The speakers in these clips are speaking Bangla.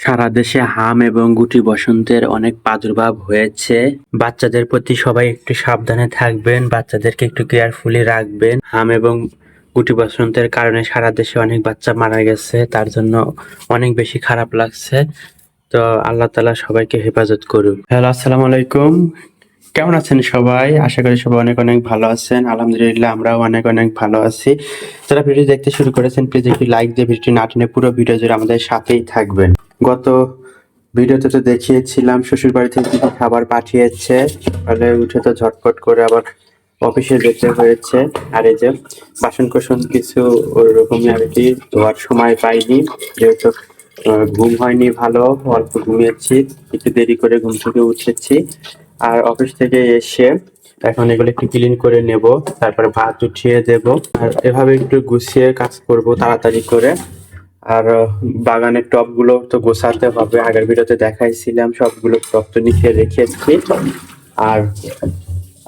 সারা দেশে হাম এবং গুটি বসন্তের অনেক প্রাদুর্ভাব হয়েছে। বাচ্চাদের প্রতি সবাই একটু সাবধানে থাকবেন, বাচ্চাদেরকে একটু কেয়ারফুলি রাখবেন। হাম এবং গুটি বসন্তের কারণে সারা দেশে অনেক বাচ্চা মারা গেছে, তার জন্য অনেক বেশি খারাপ লাগছে। তো আল্লাহ তাআলা সবাইকে হেফাজত করুক। হ্যালো, আসসালামু আলাইকুম। কেমন আছেন সবাই? আশা করি সবাই অনেক অনেক ভালো আছেন। আলহামদুলিল্লাহ আমরাও অনেক অনেক ভালো আছি। যারা ভিডিও দেখতে শুরু করেছেন প্লিজ একটি লাইক দিয়ে ভিডিওটি না টেনে পুরো ভিডিও জুড়ে আমাদের সাথেই থাকবেন। গত ভিডিওতে তো দেখিয়েছিলাম শ্বশুর বাড়ি থেকে কি কি খাবার পাঠিয়েছে। সকালে উঠে তো ঝটপট করে আবার অফিসে যেতে হয়েছে। আর এই যে বাসন কোসন কিছু ওরকমই আর কি ধোয়ার সময় পাইনি, যেহেতু ঘুম হয়নি ভালো, অল্প ঘুমিয়েছি, একটু দেরি করে ঘুম থেকে উঠেছি। আর অফিস থেকে এসে এখন এগুলো একটু ক্লিন করে নেব, তারপরে ভাত উঠিয়ে দেব। আর এভাবে একটু গুছিয়ে কাজ করব তাড়াতাড়ি করে। আর বাগানের টবগুলো তো গোছাতে হবে, আগের ভিডিওতে দেখাইছিলাম সবগুলো টব তো নিচে রেখেছি। আর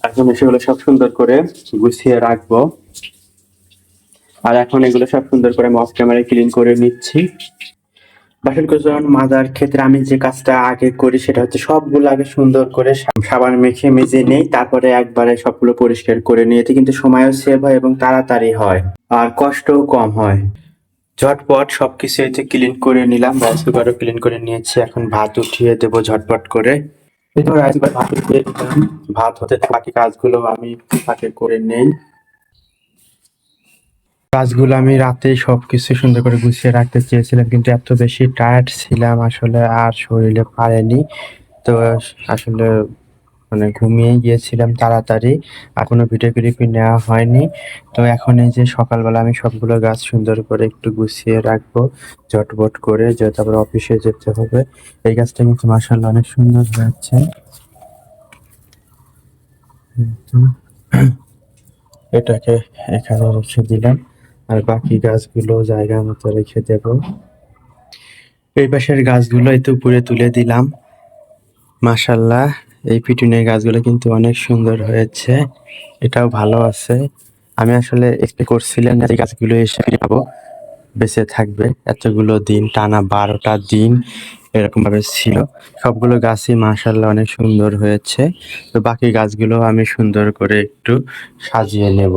এখন সেগুলো সব সুন্দর করে গুছিয়ে রাখবো। আর এখন এগুলো সব সুন্দর করে আমি অফ ক্যামেরায় ক্লিন করে নিচ্ছি। বাসন কোসন মাজার ক্ষেত্রে আমি যে কাজটা আগে করি সেটা হচ্ছে সবগুলো আগে সুন্দর করে সাবান মেখে মেজে নেই, তারপরে একবারে সবগুলো পরিষ্কার করে নিই। এতে কিন্তু সময়ও সেভ হয় এবং তাড়াতাড়ি হয়, আর কষ্টও কম হয়। ঝটপট সবকিছু এতে ক্লিন করে নিলাম, রাইস কুকারও ক্লিন করে নিয়েছি। এখন ভাত উঠিয়ে দেবো ঝটপট করে। এই তো রাইস কুকার ভাত উঠিয়ে দিলাম, ভাত হতে বাকি কাজগুলো আমি ফাঁকে করে নেই। কাজগুলো আমি রাতেই সবকিছু সুন্দর করে গুছিয়ে রাখতে চেয়েছিলাম, কিন্তু এত বেশি টায়ার্ড ছিলাম আসলে আর শরীরে পারেনি। তো আসলে মানে ঘুমিয়ে গিয়েছিলাম তাড়াতাড়ি, আর কোনো ভিডিও ক্লিপই নেওয়া হয়নি। তো এখন এই যে সকালবেলা আমি সবগুলো গাছ সুন্দর করে একটু গুছিয়ে রাখবো ঝটপট করে, যেহেতু আবার অফিসে যেতে হবে। এই গাছটা কিন্তু মাশাআল্লাহ অনেক সুন্দর হয়েছে। এটাকে এখানে রেখে দিলাম, আর বাকি গাছগুলো জায়গা মতো রেখে দেব। এই পাশের গাছগুলো এই তো উপরে তুলে দিলাম। মাশাআল্লাহ এই পিটুনিয়া গাছগুলো কিন্তু অনেক সুন্দর হয়েছে, এটাও ভালো আছে। আমি আসলে এক্সপেক্ট করছিলাম না যে গাছগুলো এসে ফিরে পাবো, বেঁচে থাকবে। এতগুলো দিন টানা 12টা দিন এরকম ভাবে ছিল। সবগুলো গাছই মাশাআল্লাহ অনেক সুন্দর হয়েছে। তো বাকি গাছগুলো আমি সুন্দর করে একটু সাজিয়ে নেব।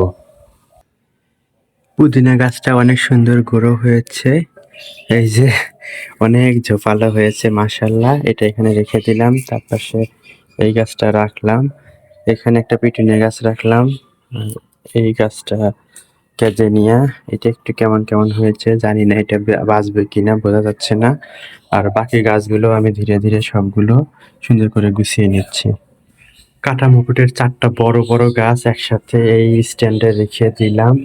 পুদিনা গাছটা অনেক সুন্দর গ্রো হয়েছে, এই যে অনেক ঝোপালো হয়েছে মাশাআল্লাহ। এটা এখানে রেখে দিলাম, তার পাশে এই গাছটা রাখলাম, এখানে একটা পিটুনিয়া গাছ রাখলাম। আর এই গাছটা ক্যাজেনিয়া, এটা একটু কেমন কেমন হয়েছে জানি না, এটা বাঁচবে কিনা বোঝা যাচ্ছে না। আর বাকি গাছগুলো আমি ধীরে ধীরে সবগুলো সুন্দর করে গুছিয়ে নিচ্ছি। কাটা মুকুটের 4টা বড় বড় গাছ একসাথে এই স্ট্যান্ডে রেখে দিলাম।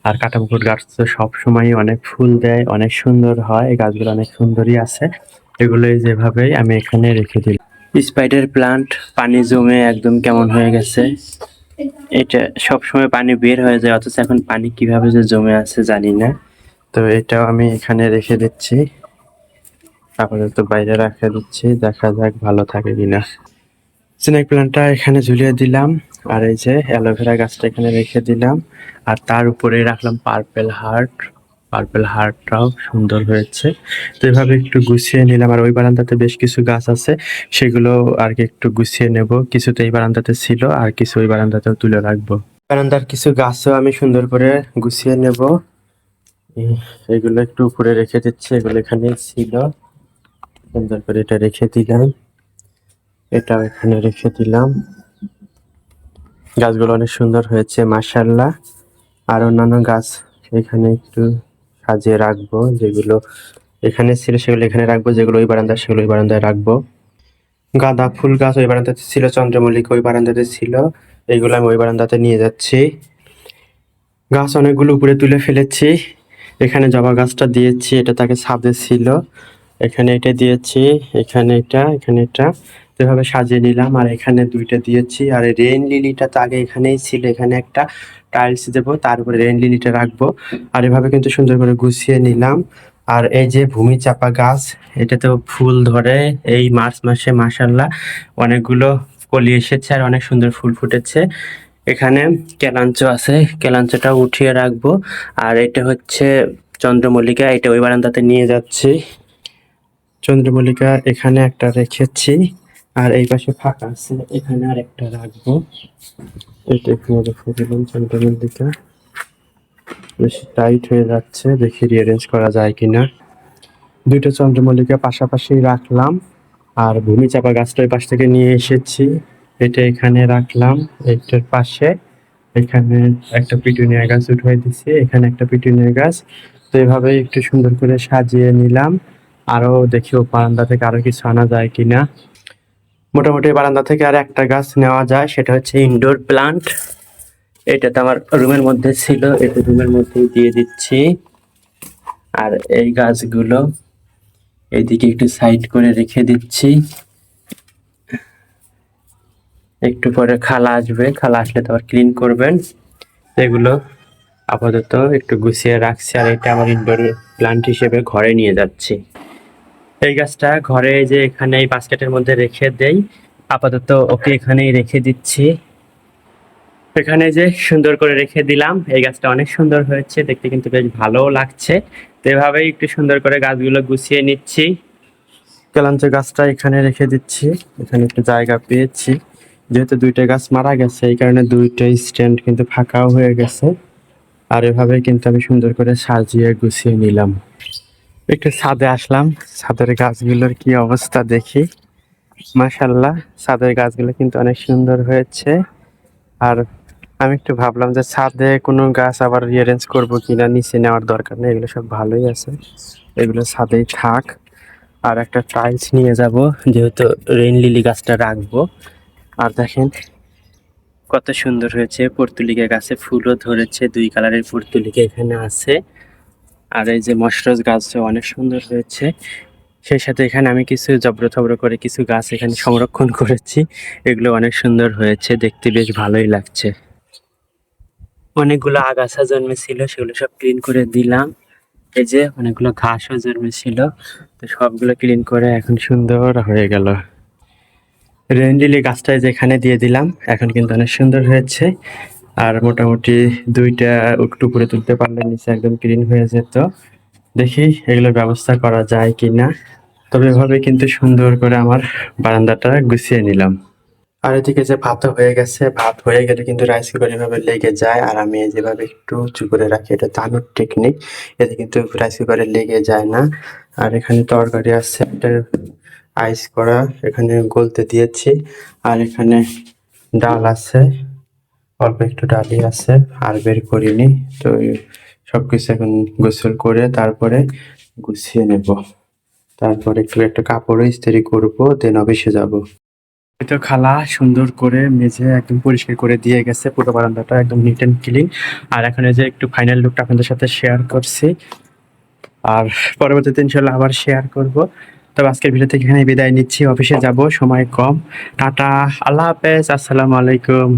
আর কাটা মুকুট গাছ তো সবসময় অনেক ফুল দেয়, অনেক সুন্দর হয়, এই গাছগুলো অনেক সুন্দরই আছে। এগুলোই যেভাবেই আমি এখানে রেখে দিলাম। স্পাইডার প্লান্ট পানি জমে একদম কেমন হয়ে গেছে, এটা সবসময় পানি বের হয়ে যায়, অথচ এখন পানি কিভাবে যে জমে আছে জানি না। তো এটাও আমি এখানে রেখে দিচ্ছি, আপাতত বাইরে রাখা দিচ্ছি, দেখা যাক ভালো থাকে কিনা। স্নেক প্ল্যান্টটা এখানে ঝুলিয়ে দিলাম, আর এই যে অ্যালোভেরা গাছটা এখানে রেখে দিলাম, আর তার উপরে রাখলাম পার্পেল হার্ট। পার্পেল হার্টটাও সুন্দর হয়েছে। তো এভাবে একটু গুছিয়ে নিলাম। আর ওই বারান্দাতে বেশ কিছু গাছ আছে, সেগুলো আর কি একটু গুছিয়ে নেব। কিছু তো এই বারান্দাতে ছিল, আর কিছু ওই বারান্দাতেও তুলে রাখবো। বারান্দার কিছু গাছও আমি সুন্দর করে গুছিয়ে নেব। এগুলো একটু উপরে রেখে দিচ্ছি, এগুলো এখানে ছিল, সুন্দর করে এটা রেখে দিলাম, এটাও এখানে রেখে দিলাম। গাছগুলো অনেক সুন্দর হয়েছে মাশাআল্লাহ। আর অন্যান্য গাছ এখানে একটু সাজিয়ে রাখবো, যেগুলো এখানে ছিল সেগুলো এখানে রাখবো, যেগুলো ওই বারান্দায় সেগুলো ওই বারান্দায় রাখবো। গাঁদা ফুল গাছ ওই বারান্দাতে ছিল, চন্দ্রমল্লিকা ওই বারান্দাতে ছিল, এইগুলো আমি ওই বারান্দাতে নিয়ে যাচ্ছি। গাছ অনেকগুলো উপরে তুলে ফেলেছি। এখানে জবা গাছটা দিয়েছি, এটা তাকে ছাদে ছিল, এখানে এটা দিয়েছি, এখানে এটা, এখানে এটা, এভাবে সাজিয়ে নিলাম। আর এখানে 2টা দিয়েছি। আর রেইন লিলিটা তো আগে এখানেই ছিল, এখানে একটা টাইলস দেবো, তার উপরে রেইন লিলিটা রাখবো। আর এভাবে কিন্তু সুন্দর করে গুছিয়ে নিলাম। আর এই যে ভূমি চাপা গাছ, এটাতেও ফুল ধরে এই মার্চ মাসে মাশাআল্লাহ অনেকগুলো কলি এসেছে, আর অনেক সুন্দর ফুল ফুটেছে। এখানে কেলাঞ্চ আছে, কেলাঞ্চটা উঠিয়ে রাখবো। আর এটা হচ্ছে চন্দ্রমল্লিকা, এটা ওই বারান্দাতে নিয়ে যাচ্ছি। চন্দ্রমল্লিকা এখানে একটা রেখেছি, আর এই পাশে ফাঁকা আছে, এখানে আর একটা রাখবো। এটা এখানে রেখে দিলাম চন্দ্রমল্লিকা। বেশি টাইট হয়ে যাচ্ছে, দেখি রিঅ্যারেঞ্জ করা যায় কিনা। দুইটা চন্দ্রমল্লিকা পাশাপাশি রাখলাম, আর ভূমি চাপা গাছটা ওই পাশ থেকে নিয়ে এসেছি, এটা এখানে রাখলাম এইটার পাশে। এখানে একটা পিটুনিয়া গাছ উঠিয়ে দিছি, এখানে একটা পিটুনিয়া গাছ। তো এভাবে একটু সুন্দর করে সাজিয়ে নিলাম। আরো দেখি ও বারান্দা থেকে আরো কিছু আনা যায় কিনা। মোটামুটি বারান্দা থেকে আর একটা গাছ নেওয়া যায়, সেটা হচ্ছে ইনডোর প্লান্ট। এটা তো আমার রুমের মধ্যে ছিল, এটা রুমের মধ্যেই দিয়ে দিচ্ছি। আর এই গাছগুলো এইদিকে একটু সাইড করে রেখে দিচ্ছি। একটু পরে খালা আসবে, খালা আসলে তো আবার ক্লিন করবেন। এগুলো আপাতত একটু গুছিয়ে রাখছি, আর এটা আমার ইনডোর প্লান্ট হিসেবে ঘরে নিয়ে যাচ্ছি। এই গাছটা ঘরে যে এখানে এই বাস্কেটের মধ্যে রেখে দেই, আপাতত ওকে এখানেই রেখে দিচ্ছি। এখানে যে সুন্দর করে রেখে দিলাম, এই গাছটা অনেক সুন্দর হয়েছে দেখতে, কিন্তু বেশ ভালোও লাগছে। তো এভাবেই একটু সুন্দর করে গাছগুলো গুছিয়ে নিচ্ছি। কালাঞ্চ গাছটা এখানে রেখে দিচ্ছি, এখানে একটু জায়গা পেয়েছি। যেহেতু দুইটা গাছ মারা গেছে, এই কারণে দুইটা স্ট্যান্ড কিন্তু ফাঁকাও হয়ে গেছে। আর এভাবে কিন্তু আমি সুন্দর করে সাজিয়ে গুছিয়ে নিলাম। একটু ছাদে আসলাম, ছাদের গাছগুলোর কি অবস্থা দেখি। মাশাআল্লাহ, ছাদের গাছগুলো কিন্তু অনেক সুন্দর হয়েছে। আর আমি একটু ভাবলাম যে ছাদে কোনো গাছ আবার রিঅ্যারেঞ্জ করবো কিনা, নিচে নেওয়ার দরকার নেই, এগুলো সব ভালোই আছে, এগুলো ছাদেই থাক। আর একটা টাইলস নিয়ে যাব, যেহেতু রেইন লিলি গাছটা রাখবো। আর দেখেন কত সুন্দর হয়েছে, পর্তুলিকা গাছে ফুলও ধরেছে, দুই কালারের পর্তুলিকা এখানে আছে। আর এই যে মশরজ গাছটা অনেক সুন্দর হয়েছে। সেই সাথে এখানে আমি কিছু জবর থবর করে কিছু গাছ এখানে সংরক্ষণ করেছি, এগুলো অনেক সুন্দর হয়েছে, দেখতে বেশ ভালোই লাগছে। অনেকগুলো আগাছা জন্মেছিল, সেগুলো সব ক্লিন করে দিলাম। এই যে অনেকগুলো ঘাসও জন্মেছিল, তো সবগুলো ক্লিন করে এখন সুন্দর হয়ে গেল। রেইন লিলি গাছটা যেখানে দিয়ে দিলাম, এখন কিন্তু অনেক সুন্দর হয়েছে। আর মোটামুটি দুইটা একটু উপরে তুলতে পারলে নিচে একদম ক্লিন হয়ে যেত। দেখি এগুলোর ব্যবস্থা করা যায় কিনা। তবে এভাবে কিন্তু সুন্দর করে আমার বারান্দাটা গুছিয়ে নিলাম। আর এদিকে যে ভাত হয়ে গেছে, ভাত হয়ে গেলে কিন্তু রাইস কুকার এভাবে লেগে যায়, আর আমি যেভাবে একটু উঁচু করে রাখি, এটা তানুর টেকনিক, এতে কিন্তু রাইস কুকারে লেগে যায় না। আর এখানে তরকারি আছে, এটা আইস করা, এখানে গলতে দিয়েছি। আর এখানে ডাল আছে, অল্প একটু ডালই আছে, আর বের করিনি। তো সবকিছু এখন গোসল করে তারপরে গুছিয়ে নেব, তারপরে একটু একটা কাপড়ও ইস্ত্রি করবো, দেন অফিসে যাব। তো খালা সুন্দর করে মেঝে একদম পরিষ্কার করে দিয়ে গেছে, পুরো বারান্দাটা একদম নিট অ্যান্ড ক্লিন। আর এখন এই যে একটু ফাইনাল লুকটা আপনাদের সাথে শেয়ার করছি, আর পরবর্তীতে ইনশাল্লাহ আবার শেয়ার করব। তবে আজকের ভিডিও থেকে এখানে বিদায় নিচ্ছি, অফিসে যাব, সময় কম। টাটা, আল্লাহ হাফেজ, আসসালামু আলাইকুম।